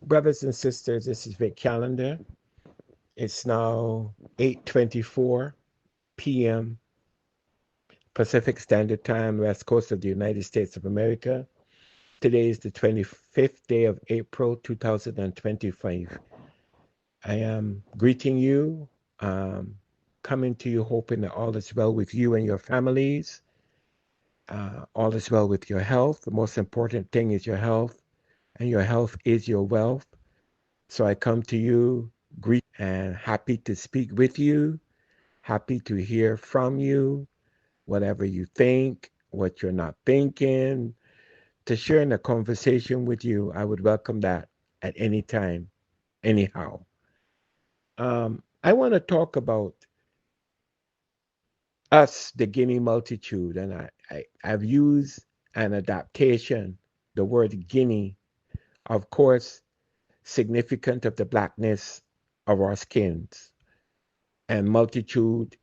Brothers and sisters, this is Vic Callender. It's now 8:24 p.m. Pacific Standard Time, West Coast of the United States of America. Today is the 25th day of April, 2025. I am greeting you, coming to you hoping that all is well with you and your families. All is well with your health. The most important thing is your health, and your health is your wealth. So I come to you, greet and happy to speak with you, happy to hear from you, whatever you think, what you're not thinking, to share in a conversation with you. I would welcome that at any time, anyhow. I want to talk about us, the Guinea multitude, and I've used an adaptation, the word Guinea, of course, significant of the blackness of our skins, and multitude,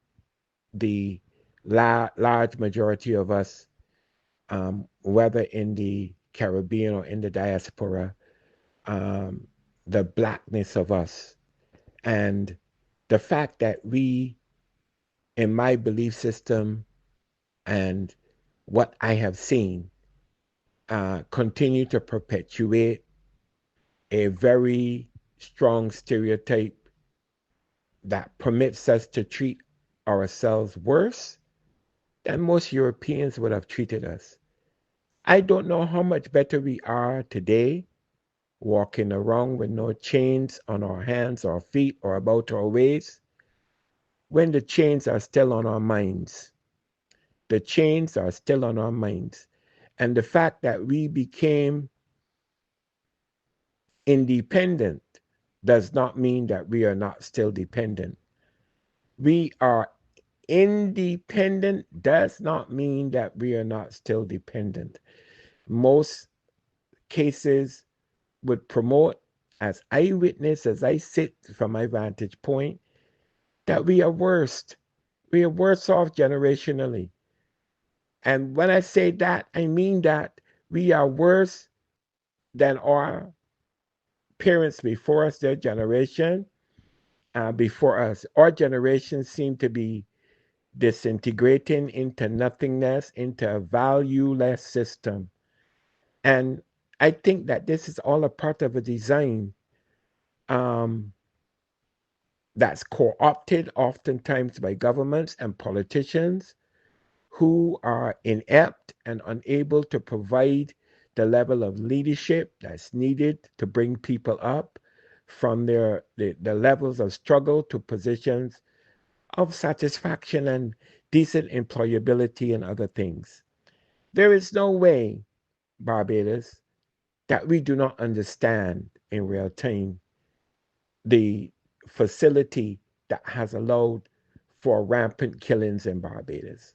the large majority of us, whether in the Caribbean or in the diaspora, um, the blackness of us. And the fact that we, in my belief system and what I have seen, continue to perpetuate a very strong stereotype that permits us to treat ourselves worse than most Europeans would have treated us. I don't know how much better we are today, walking around with no chains on our hands or feet or about our waist, when the chains are still on our minds. The chains are still on our minds. And the fact that we became independent does not mean that we are not still dependent. We are independent does not mean that we are not still dependent. Most cases would promote, as I witness, as I sit from my vantage point, that we are worst. We are worse off generationally. And when I say that, I mean that we are worse than our parents before us, their generation before us. Our generation seemed to be disintegrating into nothingness, into a valueless system. And I think that this is all a part of a design um, that's co opted oftentimes by governments and politicians who are inept and unable to provide the level of leadership that's needed to bring people up from the levels of struggle to positions of satisfaction and decent employability and other things. There is no way, Barbados, that we do not understand in real time the facility that has allowed for rampant killings in Barbados.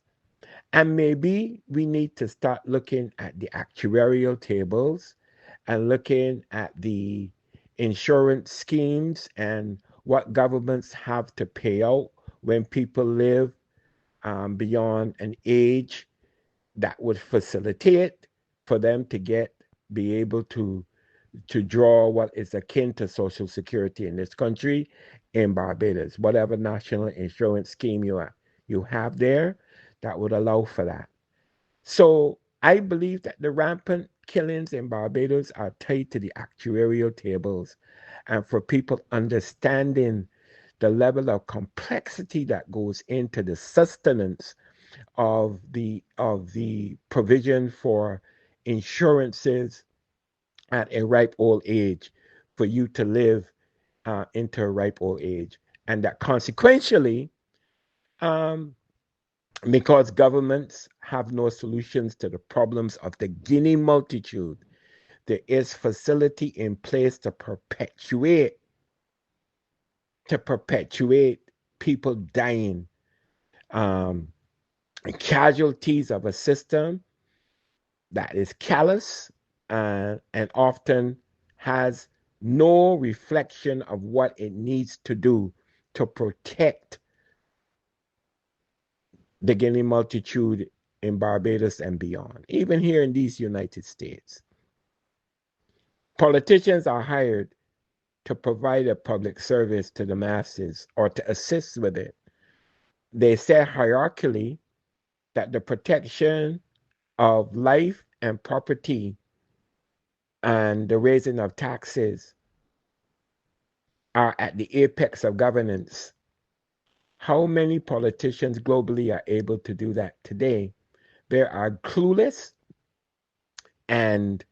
And maybe we need to start looking at the actuarial tables and looking at the insurance schemes and what governments have to pay out when people live beyond an age that would facilitate for them to be able to draw what is akin to social security in this country in Barbados, whatever national insurance scheme you have there that would allow for that. So I believe that the rampant killings in Barbados are tied to the actuarial tables, and for people understanding the level of complexity that goes into the sustenance of the provision for insurances at a ripe old age for you to live into a ripe old age, and that consequentially, um, because governments have no solutions to the problems of the Guinea multitude, there is facility in place to perpetuate people dying, um, casualties of a system that is callous and often has no reflection of what it needs to do to protect the Guinea multitude in Barbados and beyond, even here in these United States. Politicians are hired to provide a public service to the masses or to assist with it. They say hierarchically that the protection of life and property and the raising of taxes are at the apex of governance. How many politicians globally are able to do that today? They are clueless, and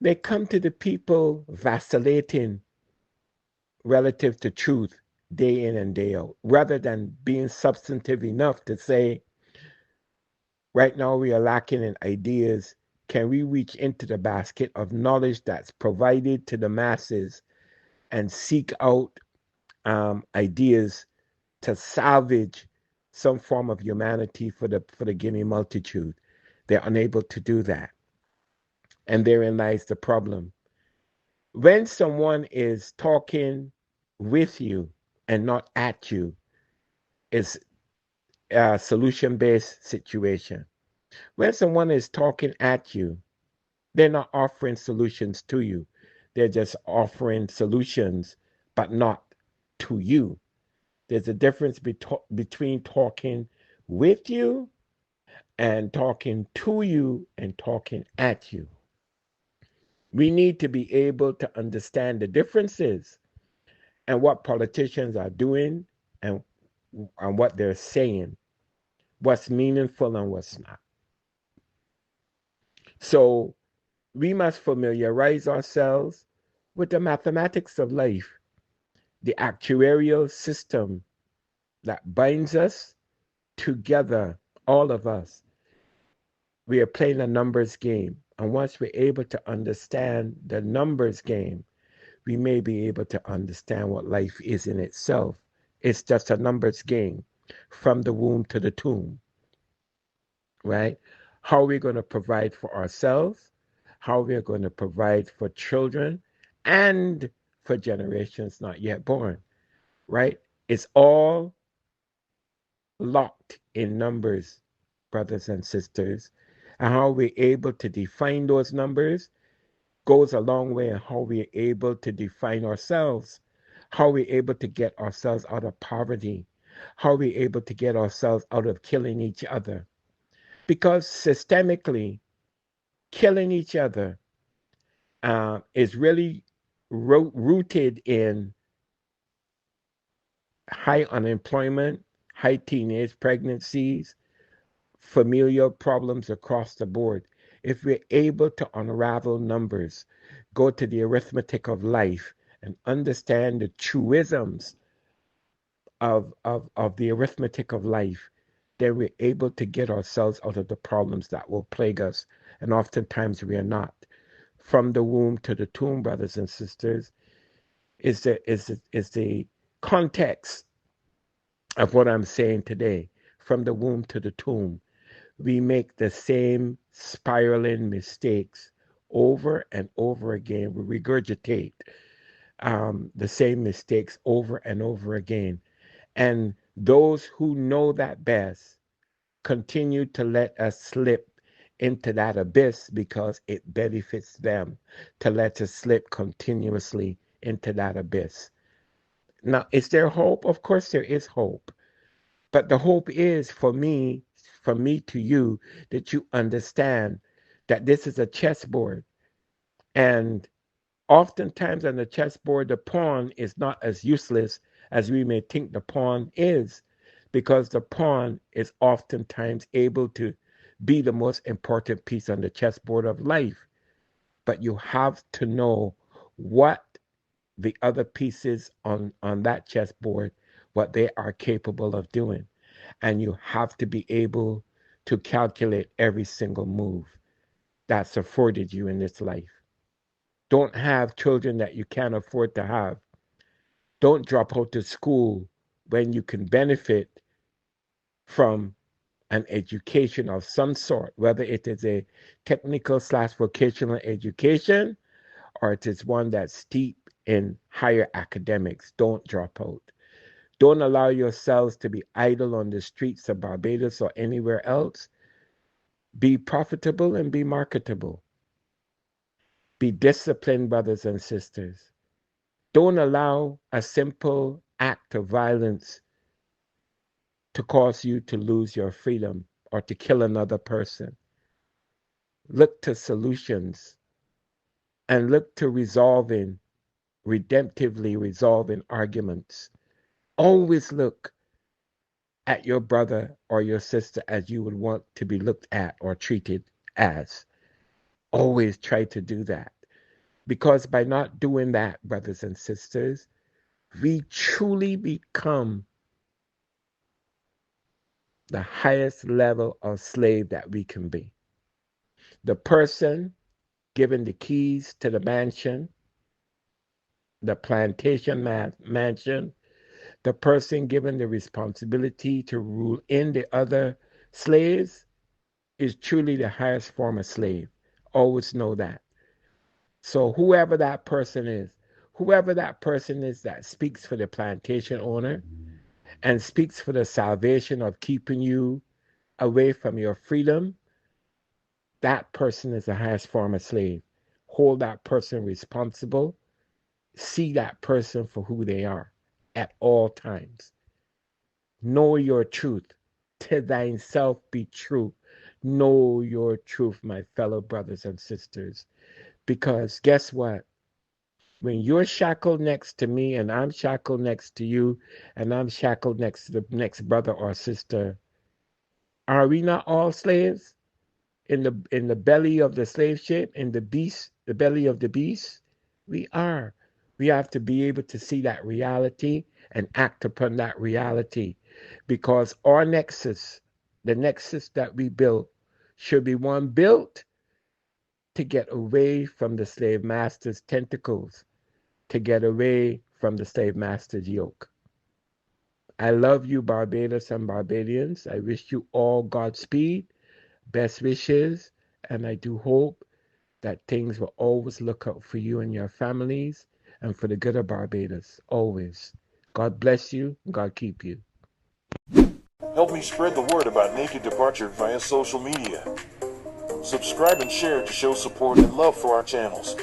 they come to the people vacillating relative to truth day in and day out, rather than being substantive enough to say, right now we are lacking in ideas. Can we reach into the basket of knowledge that's provided to the masses and seek out ideas to salvage some form of humanity for the Guinea multitude? They're unable to do that. And therein lies the problem. When someone is talking with you and not at you, it's a solution based situation. When someone is talking at you, they're not offering solutions to you. They're just offering solutions, but not to you. There's a difference between talking with you and talking to you and talking at you. We need to be able to understand the differences and what politicians are doing and, and what they're saying, what's meaningful and what's not. So we must familiarize ourselves with the mathematics of life, the actuarial system that binds us together, all of us. We are playing a numbers game. And once we're able to understand the numbers game, we may be able to understand what life is in itself. It's just a numbers game from the womb to the tomb, right? How are we going to provide for ourselves? How are we going to provide for children and for generations not yet born, right? It's all locked in numbers, brothers and sisters. And how we're able to define those numbers goes a long way in how we're able to define ourselves, how we're able to get ourselves out of poverty, how we're able to get ourselves out of killing each other. Because systemically, killing each other is really rooted in high unemployment, high teenage pregnancies, familial problems across the board. If we're able to unravel numbers, go to the arithmetic of life, and understand the truisms of the arithmetic of life, then we're able to get ourselves out of the problems that will plague us. And oftentimes we are not. From the womb to the tomb, brothers and sisters, is the context of what I'm saying today. From the womb to the tomb, we make the same spiraling mistakes over and over again. We regurgitate the same mistakes over and over again. And those who know that best continue to let us slip into that abyss because it benefits them to let us slip continuously into that abyss. Now, is there hope? Of course, there is hope. But the hope is from me to you, that you understand that this is a chessboard. And oftentimes on the chessboard, the pawn is not as useless as we may think the pawn is, because the pawn is oftentimes able to be the most important piece on the chessboard of life. But you have to know what the other pieces on that chessboard, what they are capable of doing. And you have to be able to calculate every single move that's afforded you in this life. Don't have children that you can't afford to have. Don't drop out of school when you can benefit from an education of some sort, whether it is a technical slash vocational education or it is one that's steep in higher academics. Don't drop out. Don't allow yourselves to be idle on the streets of Barbados or anywhere else. Be profitable and be marketable. Be disciplined, brothers and sisters. Don't allow a simple act of violence to cause you to lose your freedom or to kill another person. Look to solutions and look to redemptively resolving arguments. Always look at your brother or your sister as you would want to be looked at or treated as. Always try to do that. Because by not doing that, brothers and sisters, we truly become the highest level of slave that we can be. The person given the keys to the mansion, the plantation mansion, the person given the responsibility to rule in the other slaves is truly the highest form of slave. Always know that. So whoever that person is that speaks for the plantation owner and speaks for the salvation of keeping you away from your freedom, that person is the highest form of slave. Hold that person responsible. See that person for who they are at all times. Know your truth. To thyself be true. Know your truth, my fellow brothers and sisters. Because guess what? When you're shackled next to me and I'm shackled next to you and I'm shackled next to the next brother or sister, are we not all slaves in the belly of the slave ship, in the belly of the beast? We are. We have to be able to see that reality and act upon that reality because our nexus, the nexus that we built, should be one built to get away from the slave master's tentacles, to get away from the slave master's yoke. I love you, Barbados and Barbadians. I wish you all Godspeed, best wishes, and I do hope that things will always look out for you and your families and for the good of Barbados, always. God bless you. God keep you. Help me spread the word about Naked Departure via social media. Subscribe and share to show support and love for our channels.